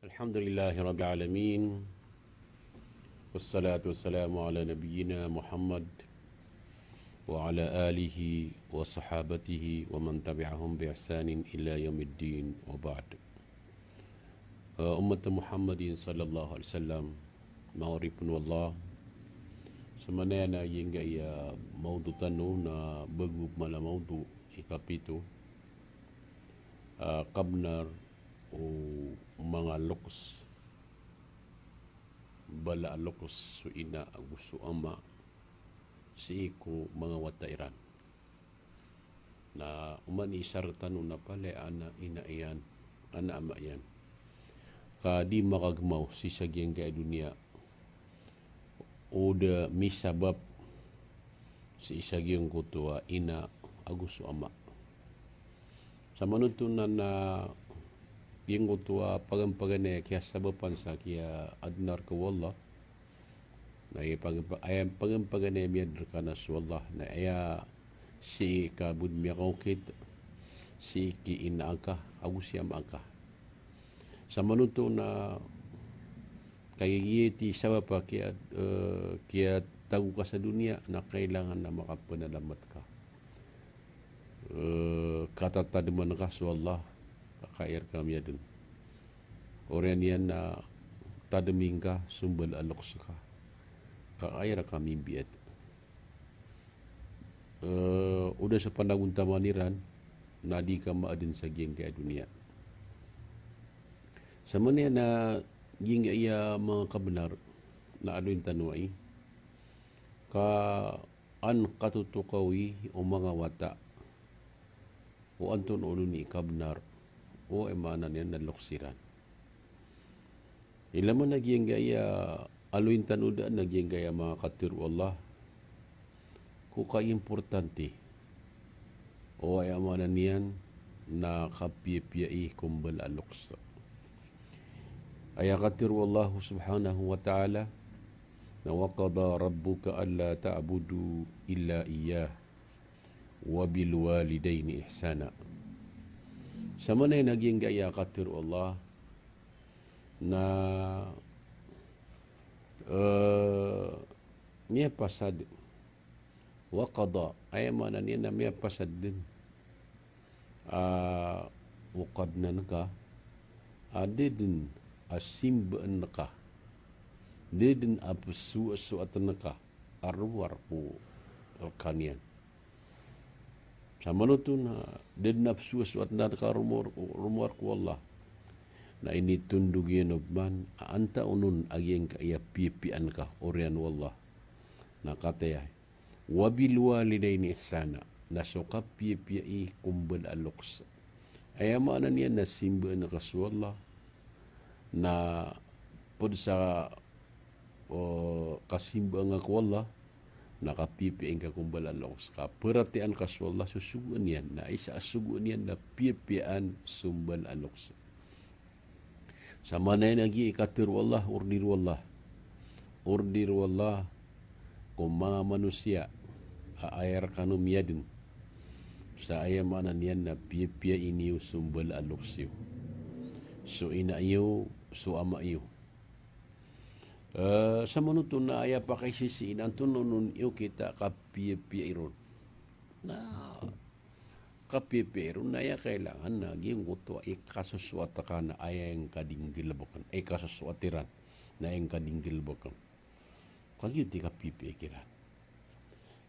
Alhamdulillahi Rabbil Alamin. Wassalatu wassalamu ala nabiyyina Muhammad wa ala alihi wa sahabatihi wa man tabi'ahum bi ihsanin ila yaumiddin wa ba'd. Umat Muhammadin sallallahu alaihi wasallam, ma'rifun wallah. Semana na yinga ya maudu tanu na bagub mala maudu ikapitu. Kabnar o mga lokus bala lokus so ina gusto ama si ko mga watairan na umani sartano na pala ana ina iyan ana ama yan ka di makagmaw si sagyang kay dunia o da misabab si isagyang kutua ina agusto ama sa manutunan na yung kutua pagampagane kaya sababan sa kaya adnar ka wallah na ayam pagampagane miyadr ka na wallah na aya si kabud miya kaukit si ki inaaka agusiyam aka sa manuto na kayiti sababa kaya tagu ka sa dunia na kailangan na makapanalamat ka katatadaman ka sa wallah kakair kami adun. Orang yan na tadaming ka, sumbal alok ka. Kakair kami biat. Udah sa panahon tamaniran, na di ka maadin sa geng kaya dunia. Sa mana na ging iya mga kabenar na aluin tanuay, ka an katutukawi o mga wata, o anton ulo ni kabnar, o emanan yan na loksiran. Ilan mo naging gaya aluin tanuda naging gaya mga katiru Allah kuka importante o ay amanan yan na kapiyapiyai kumbal aloksa. Ay katiru Allah subhanahu wa ta'ala na waqada rabbuka alla ta'budu illa iyah wa bil walidaini ihsana. Sa mana naging gaya katir Allah na miya pasad wa qada ay mana niya na miya pasad din waqad na naka adidin asimbaan naka didin apusu asuat naka arwar po kanian sama tu na din nafsu suat na ka rumor ko Allah na ini tundugi nobman anta unun ageng ka iya pipian ka orian wallah na kataya wabil walidaini ihsana na soka pipi kumbal aloks ayama na niya na simba na kaswallah na pod sa kasimba nga ko Allah nakapipi ang kakumbal alongs ka perhatian kaswallah susuguan yan na isa asuguan yan na pipian sumbal alongs sa mana nagi ikatir wallah urdir wallah kung mga manusia aayar kanum yadin sa ayamanan yan na pipia iniyo sumbal alongs yu so ina iyo so ama iyo sa manutun na aya pa kay sisiin ang tununun iyo kita kapipiairon na kapipiairon na aya kailangan na giyong utwa ikasuswata ka na aya yung kadinggilbokan ikasuswatiran na yung kadinggilbokan kag yun di kapipiaikiran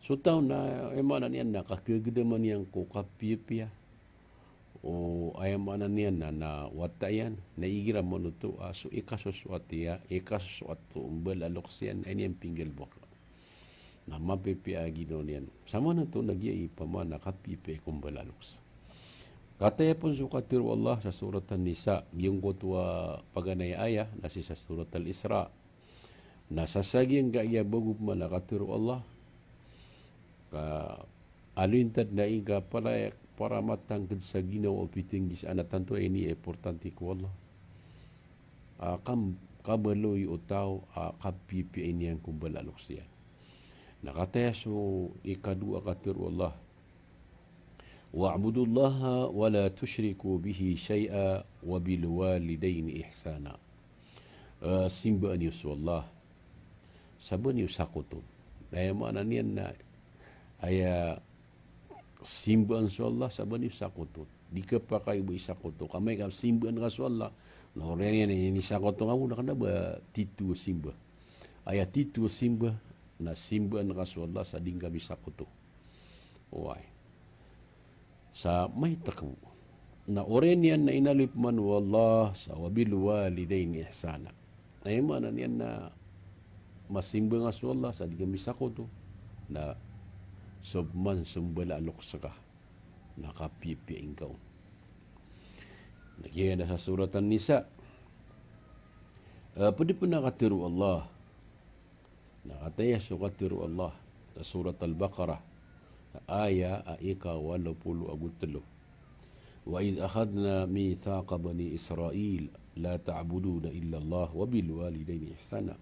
so tao na emanan yan na kakagdaman yan ko kapipia o ayamanan niyan na watayan na igira mo nuto so ikasuswatiya ikasuswatu umbal aloksian ay niyang pinggil bok na mapipiagi doon yan sama na to nagyai pamana kapipi kumbal aloks kataya pun sukatir Allah sa surat An-Nisa yung kutwa paganay ayah na sa surat Al-Isra na sasaging gaya bagub malakatir Allah ka alintad na iga para matangkad sa ginawa o pitinggis ana tanto ini importante ko Allah kabaloy o tao kapipi ini ang kumbalalok siya nakataya so ikadua katir Allah wa'budullaha wa la tusyriku bihi syai'a wa bil walidaini ihsana. Simba ni Allah saban ni sakuto daya mana nian na aya simba Allah saban ni sakuto dikepakai bu sakuto kamay ka simba ni Allah no rene ni sakuto ngamu na kana ba titu simba aya titu simba na simba ni Allah sa dingga bisa kuto wai sa may takbu na orenian na inalip man wallah sa wabil walidaini ihsana ay mana niyan na masimba nga sa Allah sa dingga bisa kuto na subman sumbala luksaka nakapipi ingkaw nagyaya na sa surat An-Nisa. Pwede po nakatiru Allah nakataya sukatiru Allah sa surat Al-Baqarah aya aika 83 wa idh akhadna mithaqa bani Israil la ta'buduna illa Allah wa bil walidaini ihsana.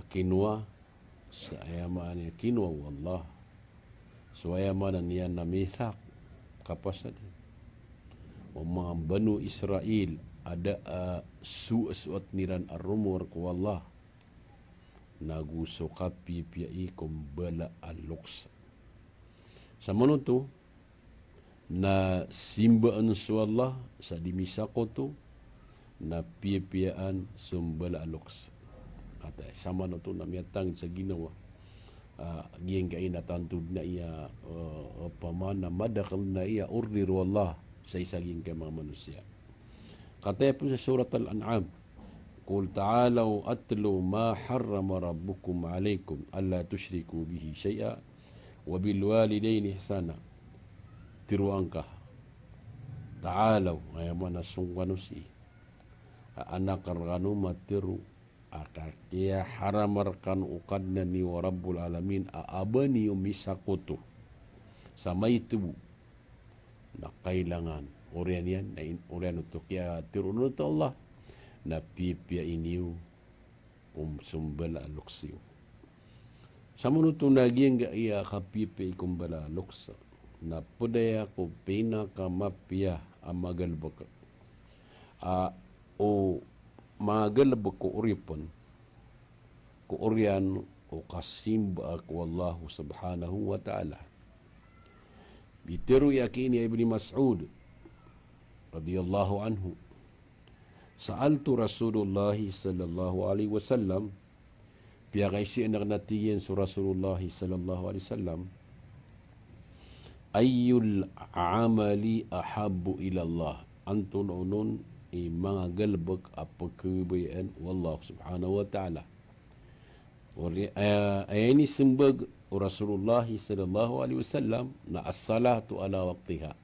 Kinwa sa ayaman kinwa wallah so ayaman niya na mithaq kapasad o mga banu Israel ada suat niran arumur ko Allah naguso kapi piyai kumbala aluks sa manuto na simbaan sa Allah sa dimisako to na piyapiyaan sumbala aluks at sama na to na miyatang sa ginawa ngiyang kainatantod na iya pamana madakal na iya order Allah sa isaging kay mga manusia. Kataya po sa surat Al-An'am, Qul ta'alaw atlu ma harrama rabbukum alaykum alla tushriku bihi syai'a wa bil walidayni ihsana. Tiruan ka. Ta'alaw, ay manasong kanusi. Anak karganu matiru akakya haramarkan ukadna ni wa rabbul alamin aabani umisakuto sa may tubo na kailangan orian yan na orian ito kaya tirunod to Allah na pipya iniw sumbala luksiyo sa munuto naging ga iya kapipya ikumbala luksa na pudaya ko pinakamapya ang magalbak o magalbak ko uripon ko orian o kasimba ko Allah subhanahu wa ta'ala. Bitiru yakini Ibn Mas'ud radhiyallahu anhu sa'altu Rasulullah sallallahu alaihi wasallam piya kaisi anak natiyen su Rasulullah sallallahu alaihi wasallam ayyul amali ahabbu ila Allah antun unun mga galbag apagkubayan wallahu subhanahu wa ta'ala ayani simbag Rasulullah sallallahu alaihi wasallam na as-salatu ala waqtiha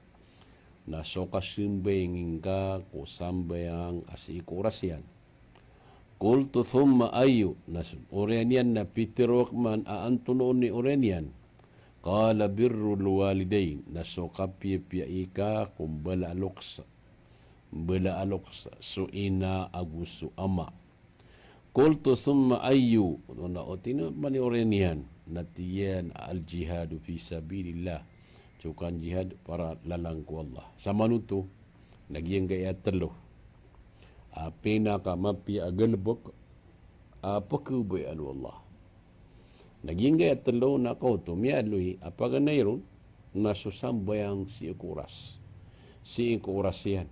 na sokas simbayang ka ko sambayang asikurasyan qultu thumma ayu na orenian na pitirok man aantunon ni orenian qala birrul walidain na sokapi piyaika kumbala aloksa so ina agusu ama qultu thumma ayu na otina man orenian natiyan al-jihadu fi sabilillah cukan jihad para lalang ko Allah sa manuto nagyang gaya telo pinaka mapi agalbok pakuboy anu Allah nagyang gaya telo na kauto miadloy apaganayron na susambayang si ikuras yan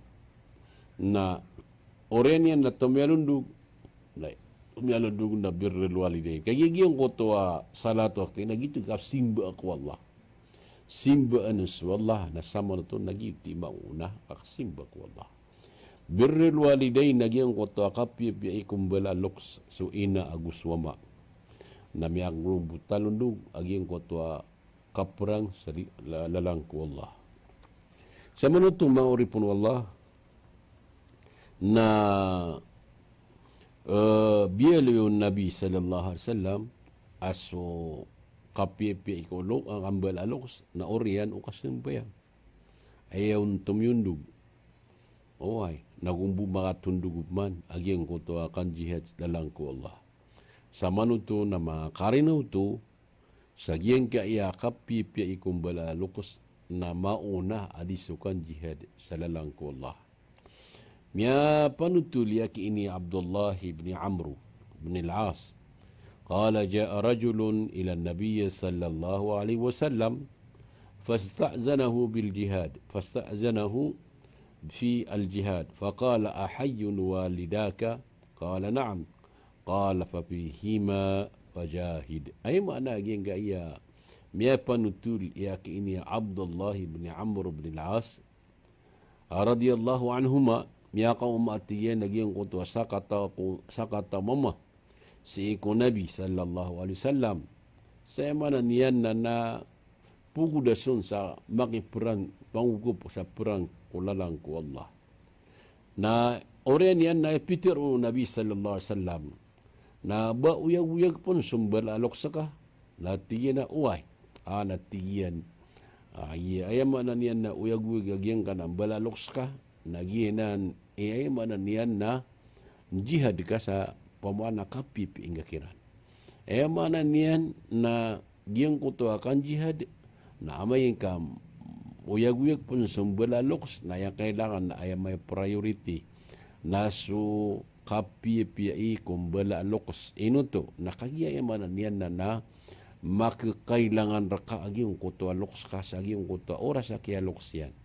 na orenian na tumyalundug umialundug na birrul walidain kagigiyong ko to salatu wakti nagito ka simba ako Allah simba anus wallah na sama na to nagiti mauna kakasimba ko Allah birrul walidain nagyang ko to kapya kumbala loks so ina aguswama na miyang rumbutalundug agiyong ko to kaprang lalang ko Allah sa manutong mauripon wallah na biyalo yung Nabi sallallahu alaihi wasallam aso kapipi ikolok ang ambal alok na orian o kasimbayan ayaw tumyundug oay nagumbu makatundug man agyang ko to akan jihad dalang ko Allah sa manuto na mga karinaw to sa giyang kaya kapipi ikumbala alokos na mauna adisukan jihad sa lalangko Allah. Mia panutul yaki ini Abdullah bin Amr bin al-As. Qala ja'a rajulun ila an-nabiy sallallahu alaihi wasallam fasta'zanahu bil jihad. Fasta'zanahu في الجهاد فقال أحي والداك قال نعم قال ففيهما فجاهد أي معنى جنگا إيا ميا بنتول إيا كإني عبد الله بن عمرو بن العاص رضي الله عنهما ميا قوم أتيين جين قلت سقط ماما سيكو نبي صلى الله عليه وسلم سيمانا نيانا نا pugu da sun sa maki perang pangukup sa perang kulalang ku Allah. Na oren yan na Peter o Nabi sallallahu alaihi wasallam na ba uyag-uyag pun sumbal alok saka na tiyan na uway. Na tiyan. Ayam na niyan na uyag-uyag yan ka na balalok saka nagiyanan ayam na niyan na jihad ka sa pamana kapipi inga kiran. Ayam na niyan na giyang kuto akan jihad na amay kam uyag-uyag pun sumbalaloks na yung kailangan na ay may priority na su kapi-piai kumbalaloks inuto nakagiyay man niyan na makakailangan raka aging kuto aloks ka sa aging kuto oras sa kialoks yan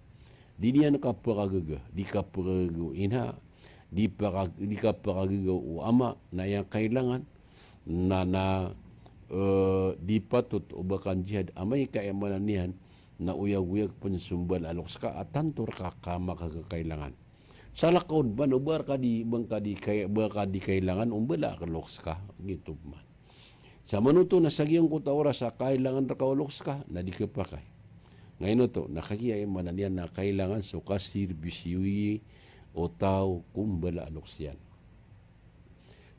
di niya nakapagaga di kapagaga ina di kapagaga o ama na yung kailangan na di patut ubakan jihad amay kaemanan niyan na uyag-uyag pun sumbal aloks ka at tantor ka makakailangan. Sa lakaon ba no barka di kailangan umbala ka loks ka gitu man. Sa manuto na sagiyang ko oras sa kailangan ra ka loks ka na di ka pakay. Ngayon to nakakiyay man niyan na kailangan so ka serbisyo o tao kumbala aloks yan.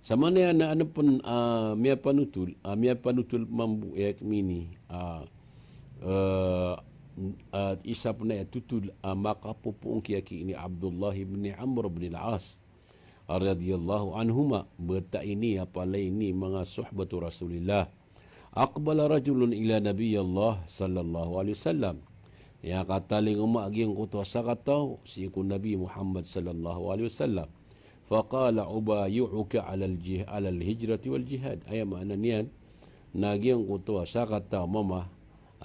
Sa mana na ano pun miya panutul mambu yak mini isa pun na tutul makapupuong kiyaki ini Abdullah bin Amr bin al-As radhiyallahu anhuma beta ini apala ini mga suhbatu Rasulillah aqbala rajulun ila nabiyillah sallallahu alaihi wasallam ya kataling umaging kuto sa kataw si kun Nabi Muhammad sallallahu alaihi wasallam فقال أبايعك على الهجرة والجهاد أي معنى نيان ناجين قطوة ساقطة ماما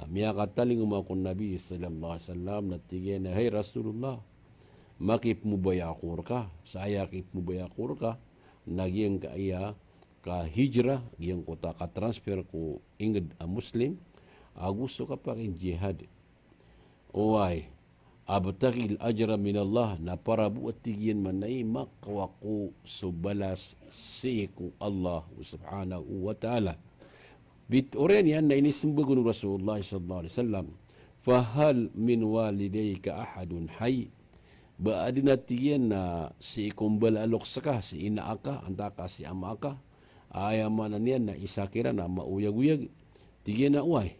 ميا قتلين ما كن النبي صلى الله عليه وسلم نتيجين هي رسول الله ما كيف مبايع قورك saya كيف مبايع قورك ناجين كأيا كهجرة جين قطة كترانسفير كو إنجد مسلم agus suka pakai jihad oai abtagil ajra min Allah na para buat tigyan manay makawaku subalas siku Allah subhanahu wa ta'ala bit oren yan na inisimbago ng Rasulullah sallallahu alaihi wasallam fahal min walidayka ahadun hay ba adina tigyan na si kumbalalok saka si ina aka antaka si ama aka ayamanan yan na isakira na mauyag-uyag tigyan na uway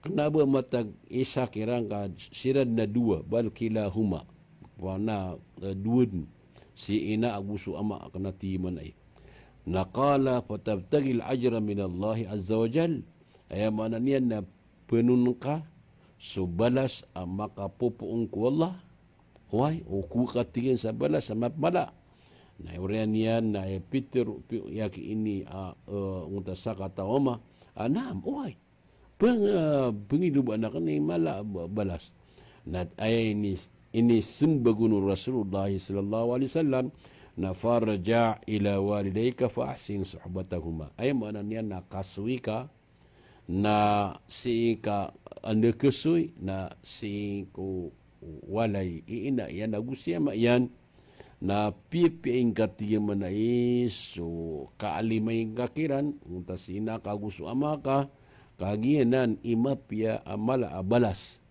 kenapa matag isa kirang ka sirad na dua bal kilahuma wana duwin si ina agusu ama kana timan ay naqala fatabtagil ajra min Allah azza wa jal ay manan yan na penun ka subalas makapupuong ku Allah why o ku katingin sa balas sa mapmala na urian yan na Peter yaki ini untasaka taoma anam why pengidupan anak ni malah balas. Nat ay ini sunbagunu Rasulullah sallallahu alaihi wasallam na farja ila walidayka fa ahsin suhbatahuma. Ay mana niya na kasui ka na si ka anda kesui na si ko walay ina yan agusya ma yan na pipiing katiya manay so kaalimay kakiran untas ina kagusu amaka kagianan imapya amala abalas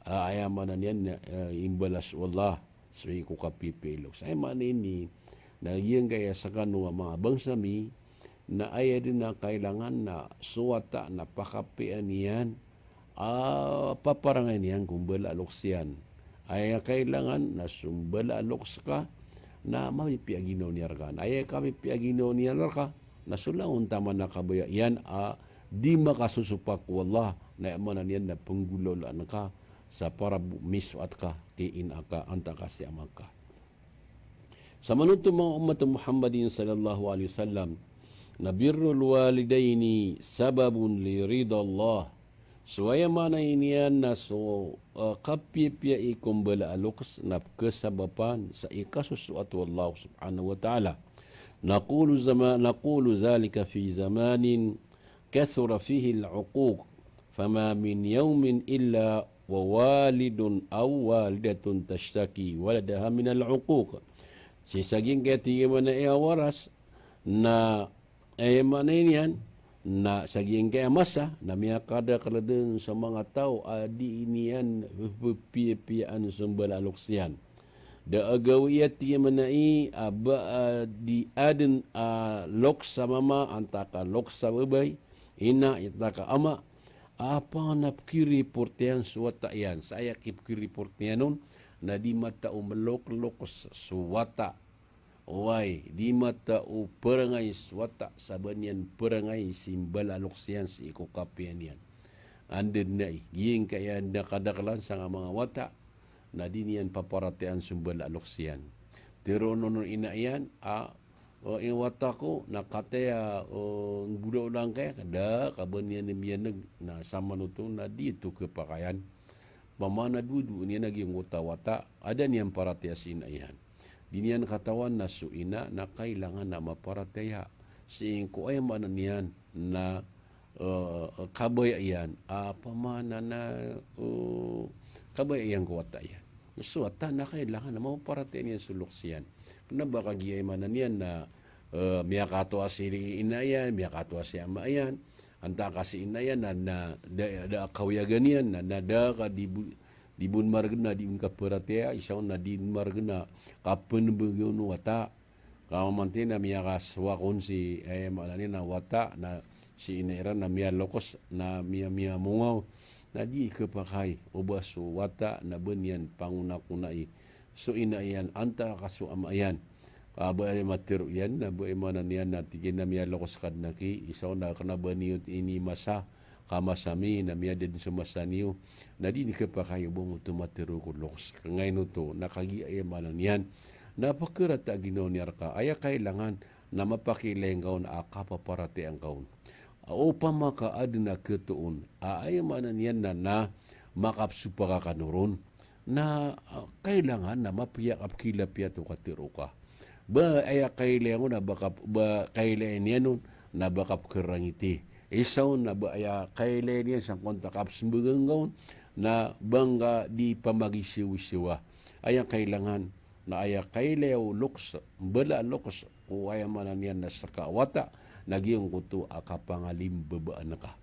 ayamanan yan imbalas wallah so ko kapipilog sa man ini nagyan kaya sa kanwa mga bangsami na aya din na kailangan na suwata na pakapian yan paparangan yan kung balaloks yan ay kailangan na sumbalaloks ka na mapipiaginaw niyar ka ay kami piaginaw niyar ka na sulaon tama na kabaya yan di makasusupak wallah na emanan yan na penggulolan ka sa para miswat ka ti inaka anta kasi amaka. Sa manunto mga umat Muhammadin sallallahu alaihi wasallam na birrul walidaini sababun li ridha Allah. Suaya mana inian na so kapipya ikumbala aluks na kesabapan sa ikasusuatu Allah subhanahu wa ta'ala. نقول ذلك في زمان كثر فيه العقوق فما من يوم إلا ووالد أو والدة تشتكي ولدها من العقوق. Sisaging kaya mana ia waras na mana inian na saging kaya masa na miya kada kaladeng sa mga tao adi inian pipian sembala aluksian. Da agawiyat ti manai aba di aden lok sa mama antaka lok sa babay ina itaka ama apa napkiri portian suwata yan saya kipkiri portian nun na di mata umelok-lok suwata Wai, di mata u perangay suwata sabanian perangay simbal aluksian si ikukapian yan. Andin na giying kaya nakadakalan sa mga wata na dinian paparatian sumbal aluksian. Pero nono ina yan, yung wata ko nakataya budak ulang kaya kada kabanian ni miyanag na sama nuto na dito kepakayan. Pamana dudu niya naging wata-wata, ada niyan paratiasin ayan. Dinian katawan na suina na kailangan na maparataya. Siing ko ay mana niyan na kabayan pamana na kabayan ko wata yan. Suwata na kailangan na maparataya niyan suluksiyan. Kung baka giyay mana niyan na miyakato si inayan, miyakato si ama yan, anta kasi inayan na da kawiyagan yan, na da ka dibun margena di unka peratea isaw na din margena kapen begion wata kamantin na miyakas wakon si malani na wata na si inera na miya lokos na miya mungaw na di kepakai ubas wata na benyan panguna kunai so inayan anta kasu amayan abay matiru yan na boy manan yan na tigin na miya lokos kadnaki isaw na kana baniut ini masa kamasami na miya din sumasaniyo na di ni kapakayo bong utumatiru ko loks ngayon to nakagi ay manan yan napakarat ta ginaw ni arka ay kailangan na mapakilenggaw na akapaparati ang kaon upang makaad na ketuon ay manan yan na makapsupaka kanuron na kailangan na mapiyak apkilapya to katiru ka ba ay kailangan na baka ba kailangan yan na bakap kerangiti isaw na ba aya kaile niya sa kontak absumbugangaw na bangga di pamagisiw-siwa. Aya kailangan na aya kaile o luks, bala luks, o aya manan yan na sakawata, naging kuto akapangalim babaan ka.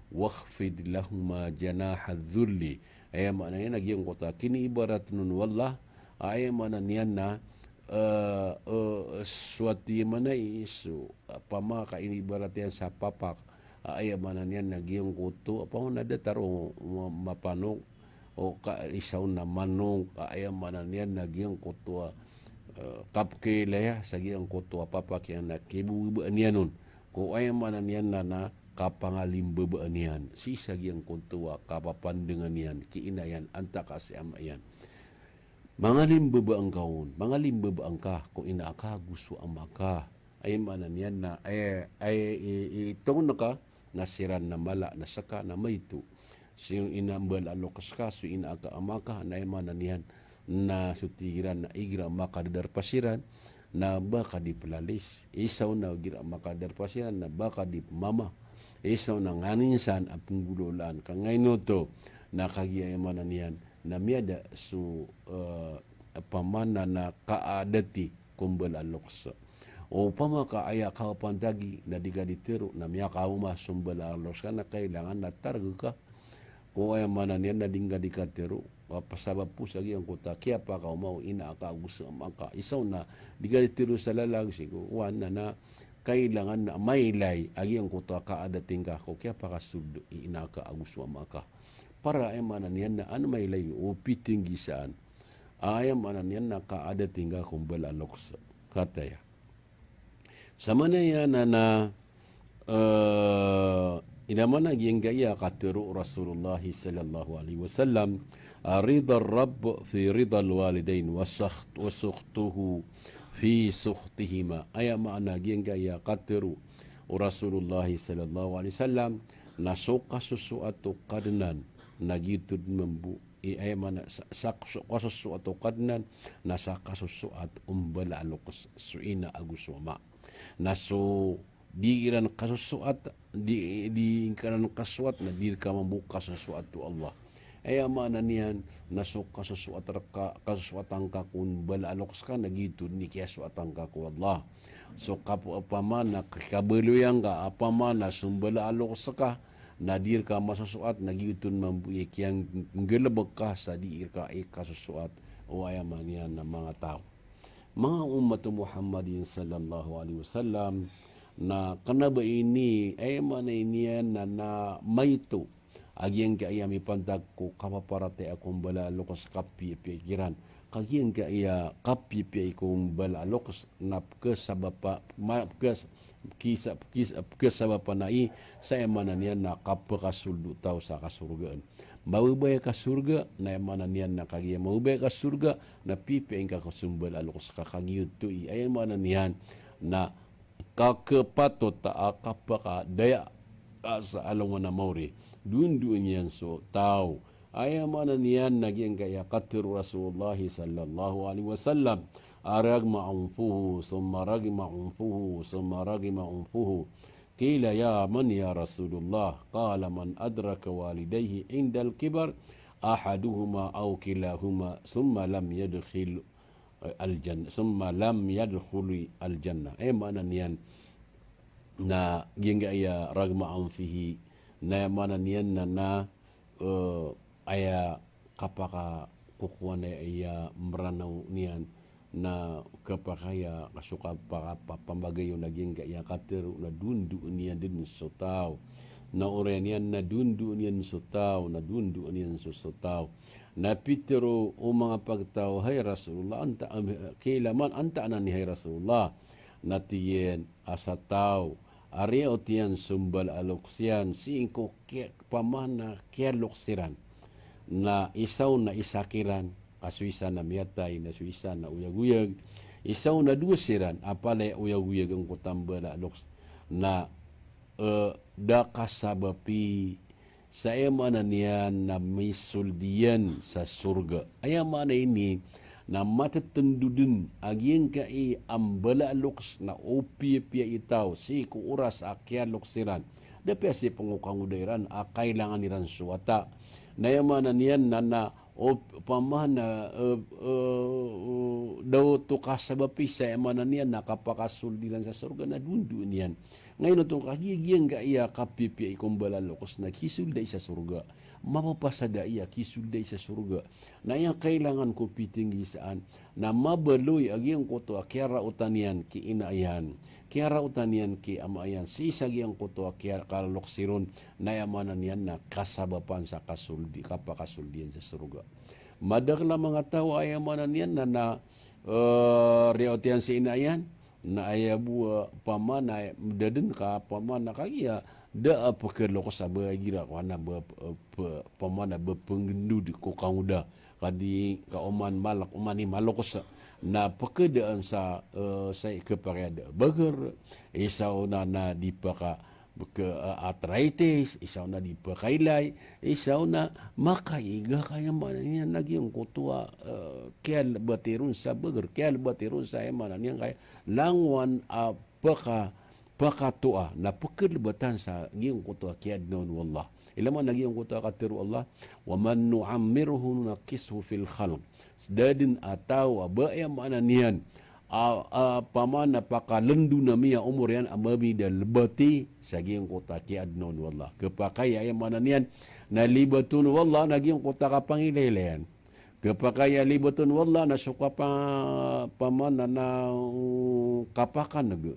Wakhfid lahuma janaha dhulli. Aya manan yan naging kuto. Kini ibarat nun wallah, aya manan yan na suwati mana isu, pamaka inibarat yan sa papak, ay manan yan nagyong kuto apa na dataro mapanong o isaw na manong ay manan yan nagyong kuto kapkilaya sagi ang kuto papak yan nakibubaan yan nun ko ay manan yan na kapangalimbabaan yan si sagi ang kuto kapapandengan yan kiinayan anta kasi amayan mga limbabaang kaon mga limbabaang ka kung inaaka gusto ang maka ay manan yan na itong naka nasiran na mala na saka na mayto siyong inambal alokas ka so inaaka amaka na imananihan na sutiran na igra makadar pasiran na baka di pelalis isaw na gira makadar pasiran na baka di mama isaw na nganinsan ang punggulolan kangayno to nakagiya imananihan na miyada so pamana na kaadati kumbal alokas o pamaka aya kapantagi na di ka ditiro na miya kauma sumbalalos ka na kailangan na targa ka kung aya manan yan na di ka ditiro pasabab po sa giyang kuta kaya pa ka umaw ina ka gusto maka isaw na di ka ditiro sa lalag sigo wan na kailangan na mailay agiyang kuta kaadating ka ko kaya pa ka sudo ina ka gusto maka para ay manan yan na ano mailay o piting gisaan ay manan yan na kaadating ka kumbalalok kataya. Sama na yan na Inaman naging gaya katuro Rasulullah sallallahu alaihi wasallam ridha Rabb fi ridha walidain wa sukhtuhu fi sukhtihima. Aya makna naging gaya katuro Rasulullah sallallahu alaihi wasallam na suka sesuatu kadnan nagitud membu ay mana sesuatu kadnan na saka sesuatu umbala alokos suina agusoma naso di iran kasusuat di kanan kasuat na di ka membuka sesuatu Allah ay mana niyan nasuka sesuatu kasuatan ka kun bala aloks ka nagitud ni kaya suatan ka ku Allah so kapo apamana kabeluyang ka apamana sumbala aloks ka nadir ka masasuat nagitun mambuye kiyang ngelebek ka sa diir ka kasusuat o ayaman yan ng mga tao. Mga umat Muhammadin sallallahu alaihi wasallam na kanaba ini ayaman iniyan na mayto agyan ka iya mipandag ko kapaparate akong balalokos kapi pikiran kagyan ka iya kapi pikong balalokos na kesabapa kisabapa nai sa emanan niyan na kapakasuldo tao sa kasurgaan. Maubay ka surga na emanan niyan na kagya maubay ka surga na pipiin ka kasumbal alokos kakagiyod to ay emanan niyan na kakepatot ta kapaka daya sa along na mauri dun yan so tao ay emanan niyan naging kaya katir Rasulullah sallallahu alaihi wasallam aragma anfuhu summa ragma anfuhu summa ragma anfuhu qila ya man ya Rasulullah qala man adraka walidayhi indal kibar ahaduhuma aw kilahuma summa lam yadkhil al-jannah summa lam yadkhul al-jannah mana niyan na ginga ya ragma anfihi na mana niyan na aya kapaka kukuha na iya meranaw niyan na kapakaya kasuka pambagayo naging kaya katero na dundu niyan din so tao na oren yan na dundu niyan so tao na dundu niyan so tao na pitero o mga pagtao hay Rasulullah anta kailaman anta na ni hay Rasulullah natiyen asa tao ari o tiyan sumbal aloksian singko pamana kialoksiran na isaw na isakiran kasuisa na miyatay na suisa na uyag-uyag isaw na dusiran apalay uyag-uyag ang kutambala loks na da kasabapi sa emana niyan na may suldiyan sa surga ayamana ini na matatendudun agyen ka ang bala loks na opia itaw si ku oras akya loksiran da pesi pangukangudairan kailangan niran suwata na yamana niyan na o pamana daw to kasabapi sa emanan niyan nakapakasuldilan sa surga na dundu niyan ngayon itong kagigiyan ka iya kapipi ikong balalokos na kisulday sa surga mapapasada iya kisulday sa surga na iya kailangan ko pitinggi saan na mabaloy agiyang koto kera utanian ki inaayan kera utanian ki amayan sisagiyang koto kera kaloksiron na yamanan niyan na kasabapan sa kapakasuldian sa surga madagla mga tao ay yamanan niyan na reotian si inayan na ayabu pamana daden ka pamana kaya da apakelo ko sa bagira ko na pamana bepenggendud ko kauda kadi ka oman malak omani malokos na pekedaan sa keparada bager isaw na dipaka ke arthritis isaw na dipakailay isaw na makaiga kaya man niya nagyang kutua kial batirun sa bager kial batirun sa emanan niya kaya langwan pakatua na pekelebatan sa ngiyong kutua kiad non wallah ilaman nagyang kutua katiru Allah wa man nu'ammiruhu nakishu fil khalq dadin ataw abaya mana niyan pamana pakalendu namia umur yan amabi dan lebati saging kota kiad non wallah kepakaya yang mana niyan na libatun wallah naging kota kapangilelean kepakaya libatun wallah na suka pamana na kapakan naga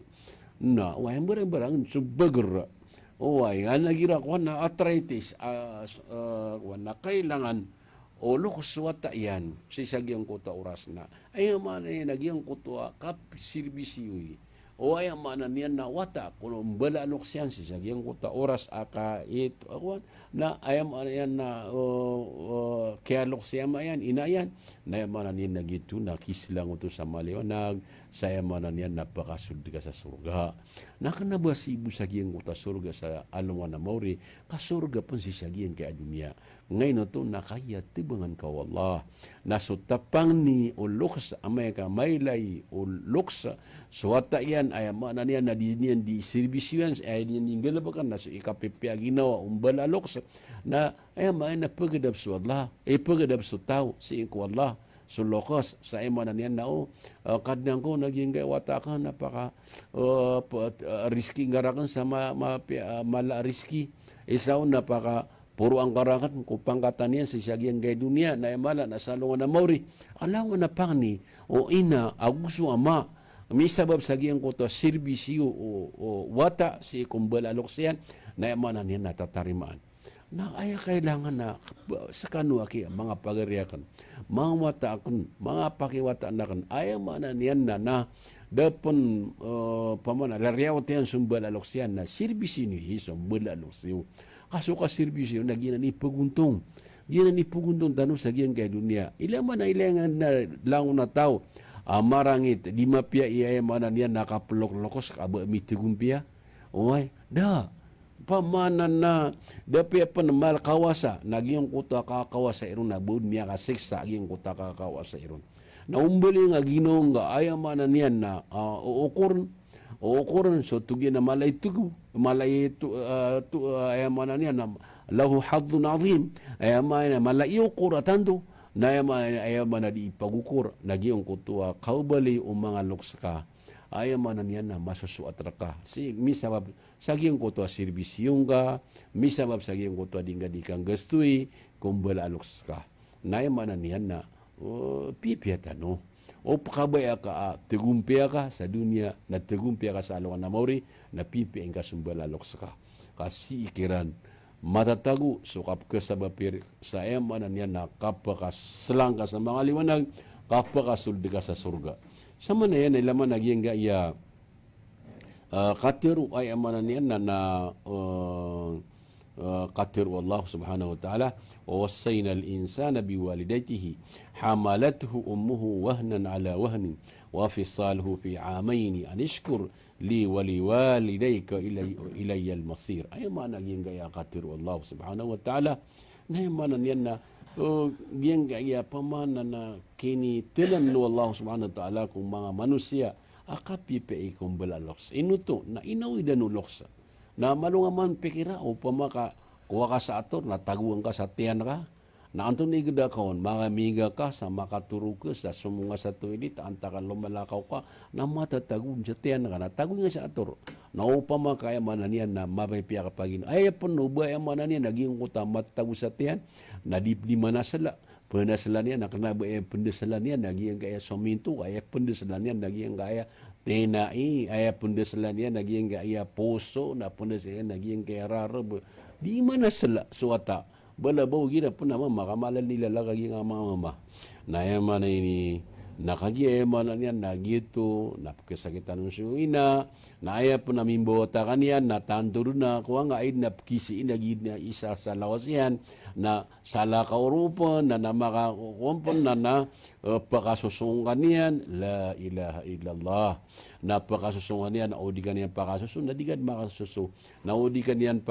na wahai barang-barang sebager wahai nagira ko na arthritis na kailangan o lokoswata yan sisagyang kota oras na ay man ay nagyang kota kap sirbisiyoy o ay mana niyan na wata kuno mbala luksyan si sagyang kuta oras aka ito awan na ayam yan na kaya luksyan mayan inayan na mana niyan nagitu na kislang uto sa maliwanag saya mana niyan napakasud ka sa surga na kanabas ibu sagyang kuta surga sa alungan na mauri ka surga pun si sagyang kaya dunia ngayon to nakaya tibangan ka wallah nasutapang ni uluks amay ka maylay uluks suwata yan ay mana niyan na diyan di servisyon ay diyan ingalabakan na sa ikapipya ginawa umbala uluks na ay may na pagdab su Allah pagdab su tao si ko Allah sulokos sa mana niyan na kadang ko naging kay wata napaka risky ngarakan sama mala risky isaw napaka puro ang karangan kung pangkatan niya sa sagyang gay dunia na emala na salungan na mauri. Alaw na pangni o ina aguso ama may sabab sagyang ko to serbisyo o wata si kumbal aluksiyan na emana niya natatarimaan. Na ay kailangan na sa kanwa ki mga pagariyakan, mga wata akon, mga pakiwata nakan ay mana niyan na dapon pamana lariyaw tiyan sumbal aluksiyan na serbisyo ni sumbal aluksiyo. Kaso ka serbisyo na ginani paguntong. Ginani paguntong tanong sa giyang kay dunia. Ilang man na ilangan na lang na tao. Marangit, di mapia iya mana niya nakapulok-lokos kaba mitigumpia. Oy, da. Pamanan na dapia pa mal kawasa. Nagyong kuta kakawasa iron na buod niya ka seksa gyang kuta kakawasa iron. Naumbali nga ginong nga ayaw mana niya na ukuran so tugi na malay tugu malay ay mana niya na lahu hadun azim ay mana malay ukuratan na ay mana di pagukur nagyong kutua kaubali mga lukska ay mana niya na masusuat raka si misabab sagyong kutua serbisyong ka misabab sagyong kutua dingga dikang gastui kumbala lukska na ay mana niya na pipiatano o pakabaya ka tegumpia ka sa dunia na tegumpia ka sa alungan na mauri na pipiin ka sumbalalok ka kasi ikiran matatago sukap ka sa bapir sa emanan niya na kapaka selang ka sa mga liwanag kapaka suldi ka sa surga sa mana yan ay laman naging gaya katiru ay emanan niya na قتر الله سبحانه وتعالى ووصينا الإنسان بوالدته حملته أمه وهنا على وهن وفصاله في عامين أن اشكر لي ولوالديك إلي المصير أي معنى ينجا قتر الله سبحانه وتعالى نعم معنى ينا ينجا يا pamana kini telan lu Allah subhanahu wa ta'ala kung mga manusia akapi peikum belaloks inuto na inawi danuloks na malungaman pikira o pamaka kuha ka sa ator, nataguan ka sa tiyan ka, na anton igda kaon, makamiga ka sa makaturo ka sa sumunga sa toilet, antakan lumalakaw ka, na matatagun sa tiyan ka, natagun nga sa ator. Na upama kaya mananian na mapaypiya ka pagin. Ay, panuba ay mananian, naging kuta matatagun sa tiyan, na di manasala. Pendasalan niya, nakanaba ay pendasalan niya, naging kaya suminto, ay pendasalan niya, naging kaya tenai, ay pendasalan niya, naging kaya poso, na pendasalan naging kaya raro. Di manasala suwata. Balabaw gina po naman, makamalal nila lagaging ang mga mama. Na yaman na ini, nakagiyaman na niya, nagito, napakasakitan ng suyina, na aya po namin bota kaniyan, natanduro na, kuha nga ay napkisiin na isa sa lawas yan, na sala kaurupan, na namakakumpon na pakasusungan niyan, la ilaha illallah, na pakasusungan niyan, naudi ka niyan pakasusun, na di ka makasusun, naudi ka niyan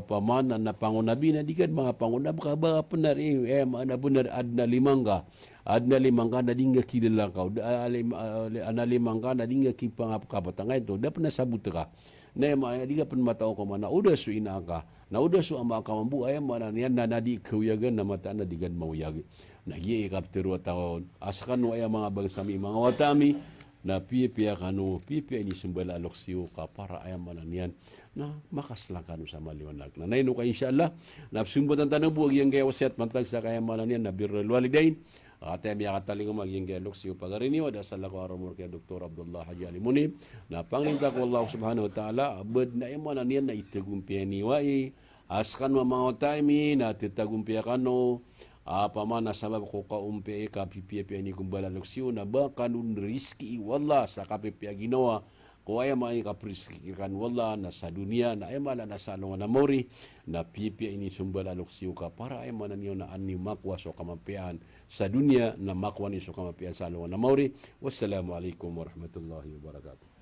pamanan na pangunabi na di ka mga pangunab ka ba penar mana benar adna limangga na dinga kilala kau ana limangga na dinga ki pangap ka batangay to da pernah sabut ka na ma di ka pen matao ko mana udah su inaka na udah su ama ka mambu ay mana niyan na nadi kuyagan na mata na digan mauyag na ye kaptero taon askan wa mga bagsami mga watami na piya kanu piya ni sumbala loksiyo ka para ayam mana niyan na makaslang kanu sa maliwanag na nayno ka insyaallah na sumbutan tanong buwag yang kaya wasiat mantag sa kaya mana niyan na birrul walidain ate mi akataling ko maging kaya loksiyo pagarinyo da sala ko aramor kay Dr. Abdullah Haji Ali Munib na panglinta ko Allah subhanahu wa ta'ala abad na mana niyan na itagumpiya ni wai askan mga taimi na titagumpiya kanu Apa mana sabab ko kaumpe ka pipiya ni kumbala luksyo na ba kanun riski wala sa kapipiya ginawa ko ay may kapriskikan wala na sa dunia na ay mala na sa alungan na mori na pipiya ini sumbala luksyo ka para ay manan yun na ani makwa so kamampian sa dunia na makwa ni so kamampian sa alungan na mori. Wassalamualaikum warahmatullahi wabarakatuh.